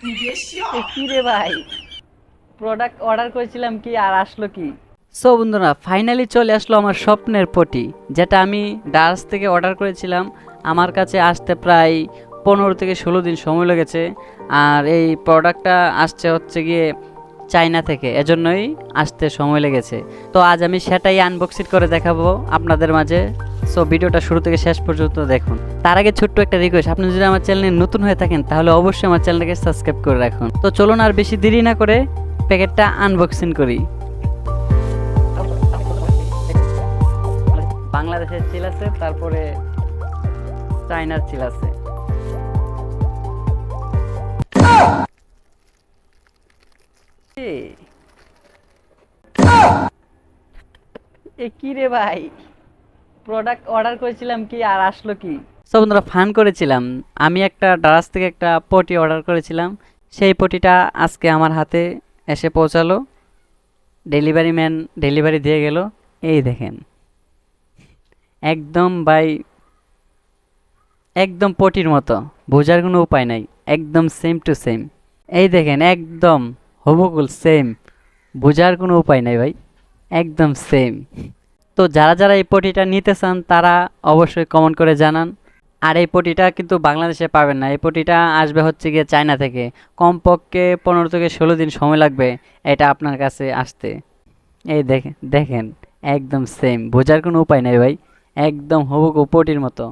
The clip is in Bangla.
কি রে ভাই, প্রোডাক্ট অর্ডার করেছিলাম কি আর আসলো কি? সো বন্ধুরা, ফাইনালি চলে আসলো আমার স্বপ্নের পটি, যেটা আমি ডার্স থেকে অর্ডার করেছিলাম। আমার কাছে আসতে প্রায় 15 থেকে 16 দিন সময় লেগেছে। আর এই প্রোডাক্টটা আসছে হচ্ছে গিয়ে চায়না থেকে, এজন্যই আসতে সময় লেগেছে। তো আজ আমি সেটাই আনবক্সিং করে দেখাবো আপনাদের মাঝে। সো ভিডিওটা শুরু থেকে শেষ পর্যন্ত দেখুন। তার আগে ছোট্ট একটা রিকোয়েস্ট, আপনি যদি আমার চ্যানেলে নতুন হয়ে থাকেন তাহলে অবশ্যই আমার চ্যানেলটাকে সাবস্ক্রাইব করে রাখুন। তো চলুন আর বেশি দেরি না করে প্যাকেটটা আনবক্সিং করি। বাংলাদেশের চিল আছে, তারপরে চায়নার চিল আছে। এ কি রে ভাই, প্রোডাক্ট অর্ডার করেছিলাম কি আর আসলো কি? সব বন্ধুরা, ফান করেছিলাম। আমি একটা ডারাস থেকে একটা পটি অর্ডার করেছিলাম, সেই পটিটা আজকে আমার হাতে এসে পৌঁছালো। ডেলিভারি ম্যান ডেলিভারি দিয়ে গেল। এই দেখেন, একদম ভাই, একদম পটির মতো, বোঝার কোনো উপায় নাই। একদম সেম টু সেম। এই দেখেন, একদম হুবহু সেম, বোঝার কোনো উপায় নাই ভাই, একদম সেম। তো যারা যারা এই পটিটা নিতে চান তারা অবশ্যই কমেন্ট করে জানান। আর এই পটিটা কিন্তু বাংলাদেশে পাবেন না, এই পটিটা আসবে হচ্ছে গিয়ে চায়না থেকে। কমপক্ষে 15 থেকে 16 দিন সময় লাগবে এটা আপনার কাছে আসতে। এই দেখেন দেখেন, একদম সেম, বোঝার কোনো উপায় নাই ভাই, একদম হুবহু পটির মতো।